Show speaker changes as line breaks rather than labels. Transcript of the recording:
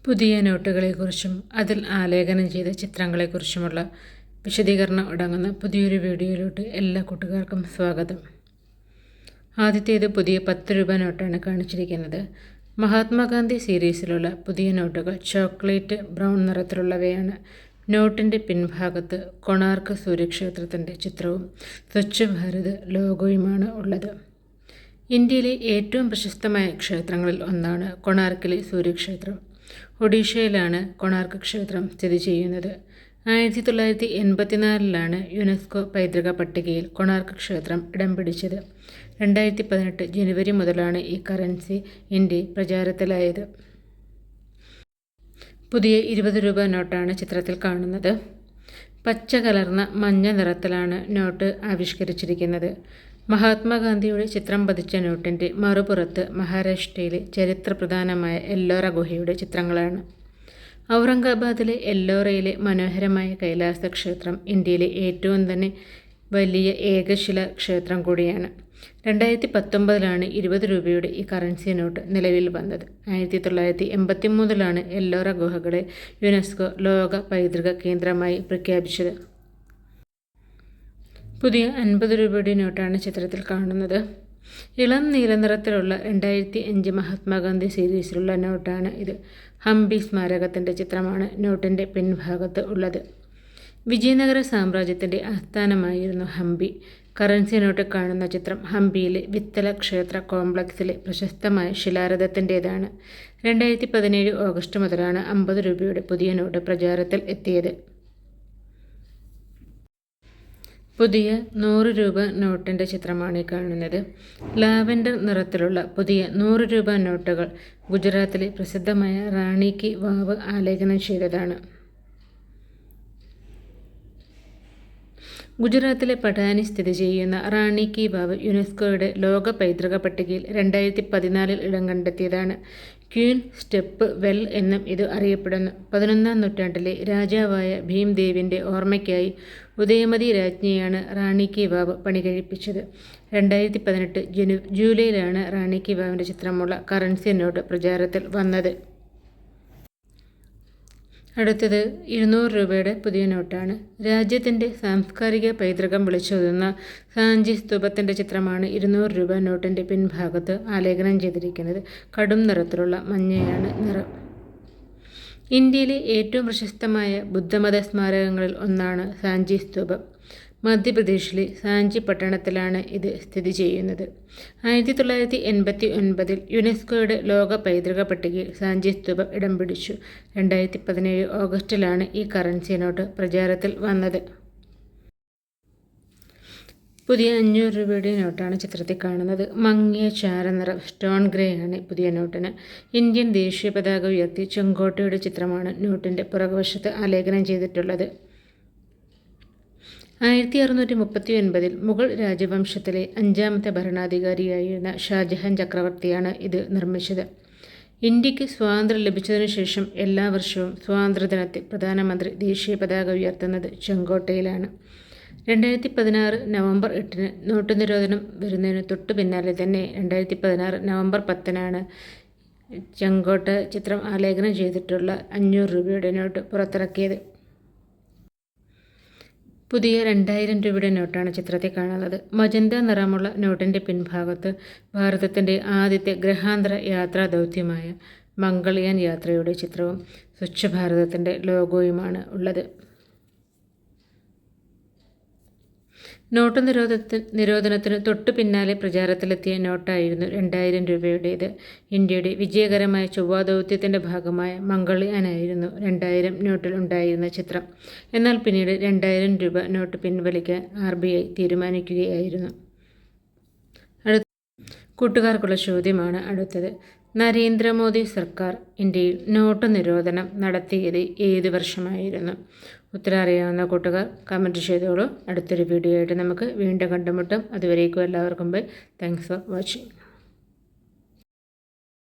പുതിയ നോട്ടുകളെക്കുറിച്ചും അതിൽ ആലേഖനം ചെയ്ത ചിത്രങ്ങളെക്കുറിച്ചുമുള്ള വിശദീകരണം അടങ്ങുന്ന പുതിയൊരു വീഡിയോയിലോട്ട് എല്ലാ കൂട്ടുകാർക്കും സ്വാഗതം. ആദ്യത്തേത് പുതിയ 10 രൂപ നോട്ടാണ് കാണിച്ചിരിക്കുന്നത്. മഹാത്മാഗാന്ധി സീരീസിലുള്ള പുതിയ നോട്ടുകൾ ചോക്ലേറ്റ് ബ്രൗൺ നിറത്തിലുള്ളവയാണ്. നോട്ടിൻ്റെ പിൻഭാഗത്ത് കൊണാർക്ക് സൂര്യക്ഷേത്രത്തിൻ്റെ ചിത്രവും സ്വച്ഛ് ഭാരത് ലോഗോയുമാണ് ഉള്ളത്. ഇന്ത്യയിലെ ഏറ്റവും പ്രശസ്തമായ ക്ഷേത്രങ്ങളിൽ ഒന്നാണ് കൊണാർക്കിലെ സൂര്യക്ഷേത്രം. ഒഡീഷയിലാണ് കൊണാർക്ക് ക്ഷേത്രം സ്ഥിതി ചെയ്യുന്നത്. 1984 യുനെസ്കോ പൈതൃക പട്ടികയിൽ കൊണാർക്ക് ക്ഷേത്രം ഇടം പിടിച്ചത്. 2018 ജനുവരി മുതലാണ് ഈ കറൻസി ഇന്ത്യയിൽ പ്രചാരത്തിലായത്. പുതിയ 20 രൂപ നോട്ടാണ് ചിത്രത്തിൽ കാണുന്നത്. പച്ച കലർന്ന മഞ്ഞ നിറത്തിലാണ് നോട്ട് ആവിഷ്കരിച്ചിരിക്കുന്നത്. മഹാത്മാഗാന്ധിയുടെ ചിത്രം പതിച്ച നോട്ടിൻ്റെ മറുപുറത്ത് മഹാരാഷ്ട്രയിലെ ചരിത്രപ്രധാനമായ എല്ലോറ ഗുഹയുടെ ചിത്രങ്ങളാണ്. ഔറംഗാബാദിലെ എല്ലോറയിലെ മനോഹരമായ കൈലാസ ക്ഷേത്രം ഇന്ത്യയിലെ ഏറ്റവും തന്നെ വലിയ ഏകശില ക്ഷേത്രം കൂടിയാണ്. 2019 20 രൂപയുടെ ഈ കറൻസി നോട്ട് നിലവിൽ വന്നത്. 1983 എല്ലോറ ഗുഹകളെ യുനെസ്കോ ലോക പൈതൃക കേന്ദ്രമായി പ്രഖ്യാപിച്ചത്. പുതിയ 50 രൂപയുടെ നോട്ടാണ് ചിത്രത്തിൽ കാണുന്നത്. ഇളം നീല നിറത്തിലുള്ള 2005 മഹാത്മാഗാന്ധി സീരീസിലുള്ള നോട്ടാണ് ഇത്. ഹംപി സ്മാരകത്തിൻ്റെ ചിത്രമാണ് നോട്ടിൻ്റെ പിൻഭാഗത്ത് ഉള്ളത്. വിജയനഗര സാമ്രാജ്യത്തിൻ്റെ ആസ്ഥാനമായിരുന്നു ഹംപി. കറൻസി നോട്ട് കാണുന്ന ചിത്രം ഹംപിയിലെ വിത്തല ക്ഷേത്ര കോംപ്ലക്സിലെ പ്രശസ്തമായ ശിലാരഥത്തിൻ്റേതാണ്. 2017 ഓഗസ്റ്റ് മുതലാണ് 50 രൂപയുടെ പുതിയ നോട്ട് പ്രചാരത്തിൽ എത്തിയത്. പുതിയ 100 രൂപ നോട്ടിൻ്റെ ചിത്രമാണ് ഈ കാണുന്നത്. ലാവെൻഡർ നിറത്തിലുള്ള പുതിയ 100 രൂപ നോട്ടുകൾ ഗുജറാത്തിലെ പ്രസിദ്ധമായ റാണി കി വാവ് ആലേഖനം ചെയ്തതാണ്. ഗുജറാത്തിലെ പഠാനി സ്ഥിതി ചെയ്യുന്ന റാണി കി വാവ് യുനെസ്കോയുടെ ലോക പൈതൃക പട്ടികയിൽ 2014 ഇടം കണ്ടെത്തിയതാണ്. ക്വീൻ സ്റ്റെപ്പ് വെൽ എന്നും ഇത് അറിയപ്പെടുന്നു. 11-ാം നൂറ്റാണ്ടിലെ രാജാവായ ഭീംദേവിൻ്റെ ഓർമ്മയ്ക്കായി ഉദയമതി രാജ്ഞിയാണ് റാണി കി വാവ് പണികഴിപ്പിച്ചത്. 2018 ജൂലൈയിലാണ് റാണി കി വാവിൻ്റെ ചിത്രമുള്ള കറൻസി നോട്ട് പ്രചാരത്തിൽ വന്നത്. അടുത്തത് 200 രൂപയുടെ പുതിയ നോട്ടാണ്. രാജ്യത്തിൻ്റെ സാംസ്കാരിക പൈതൃകം വിളിച്ചോതുന്ന സാഞ്ചി സ്തൂപത്തിൻ്റെ ചിത്രമാണ് 200 രൂപ നോട്ടിൻ്റെ പിൻഭാഗത്ത് ആലേഖനം ചെയ്തിരിക്കുന്നത്. കടും നിറത്തിലുള്ള മഞ്ഞയാണ് നിറം. ഇന്ത്യയിലെ ഏറ്റവും പ്രശസ്തമായ ബുദ്ധമത സ്മാരകങ്ങളിൽ ഒന്നാണ് സാഞ്ചി സ്തൂപം. മധ്യപ്രദേശിലെ സാഞ്ചി പട്ടണത്തിലാണ് ഇത് സ്ഥിതി ചെയ്യുന്നത്. 1989 യുനെസ്കോയുടെ ലോക പൈതൃക പട്ടികയിൽ സാഞ്ചി സ്തൂപം ഇടം പിടിച്ചു. 2017 ഓഗസ്റ്റിലാണ് ഈ കറൻസി നോട്ട് പ്രചാരത്തിൽ വന്നത്. പുതിയ 500 രൂപയുടെ നോട്ടാണ് ചിത്രത്തിൽ കാണുന്നത്. മങ്ങിയ ചാരനിറം സ്റ്റോൺ ഗ്രേ ആണ് പുതിയ നോട്ടിന്. ഇന്ത്യൻ ദേശീയ പതാക ഉയർത്തി ചെങ്കോട്ടയുടെ ചിത്രമാണ് നോട്ടിൻ്റെ പുറകുവശത്ത് ആലേഖനം ചെയ്തിട്ടുള്ളത്. 1639 മുഗൾ രാജവംശത്തിലെ 5ാമത്തെ ഭരണാധികാരിയായിരുന്ന ഷാജഹാൻ ചക്രവർത്തിയാണ് ഇത് നിർമ്മിച്ചത്. ഇന്ത്യക്ക് സ്വാതന്ത്ര്യം ലഭിച്ചതിനു ശേഷം എല്ലാ വർഷവും സ്വാതന്ത്ര്യദിനത്തിൽ പ്രധാനമന്ത്രി ദേശീയ പതാക ഉയർത്തുന്നത് ചെങ്കോട്ടയിലാണ്. 2016 നവംബർ 8 നോട്ട് നിരോധനം വരുന്നതിന് തൊട്ടു പിന്നാലെ തന്നെ 2016 നവംബർ 10 ചെങ്കോട്ട ചിത്രം ആലേഖനം ചെയ്തിട്ടുള്ള 500 രൂപയുടെ നോട്ട് പുറത്തിറക്കിയത്. പുതിയ 2000 രൂപയുടെ നോട്ടാണ് ചിത്രത്തിൽ കാണുന്നത്. മജന്ത നിറമുള്ള നോട്ടിൻ്റെ പിൻഭാഗത്ത് ഭാരതത്തിൻ്റെ ആദ്യത്തെ ഗ്രഹാന്തര യാത്രാ ദൗത്യമായ മംഗൾയാൻ യാത്രയുടെ ചിത്രവും സ്വച്ഛ് ഭാരതത്തിൻ്റെ ലോഗോയുമാണ് ഉള്ളത്. നോട്ട് നിരോധനത്തിന് തൊട്ടു പിന്നാലെ പ്രചാരത്തിലെത്തിയ നോട്ടായിരുന്നു 2000 രൂപയുടേത്. ഇന്ത്യയുടെ വിജയകരമായ ചൊവ്വാ ദൗത്യത്തിൻ്റെ ഭാഗമായ മംഗൾയാനായിരുന്നു 2000 നോട്ടിൽ ഉണ്ടായിരുന്ന ചിത്രം. എന്നാൽ പിന്നീട് 2000 രൂപ നോട്ട് പിൻവലിക്കാൻ RBI തീരുമാനിക്കുകയായിരുന്നു. കൂട്ടുകാർക്കുള്ള ചോദ്യമാണ് അടുത്തത്. നരേന്ദ്രമോദി സർക്കാർ ഇന്ത്യയിൽ നോട്ട് നിരോധനം നടത്തിയത് ഏത് വർഷമായിരുന്നു? ഉത്തരം അറിയാവുന്ന കൂട്ടുകാർ കമൻറ്റ് ചെയ്തോളൂ. അടുത്തൊരു വീഡിയോ ആയിട്ട് നമുക്ക് വീണ്ടും കണ്ടുമുട്ടും. അതുവരേക്കും എല്ലാവർക്കും ബൈ. Thanks for watching.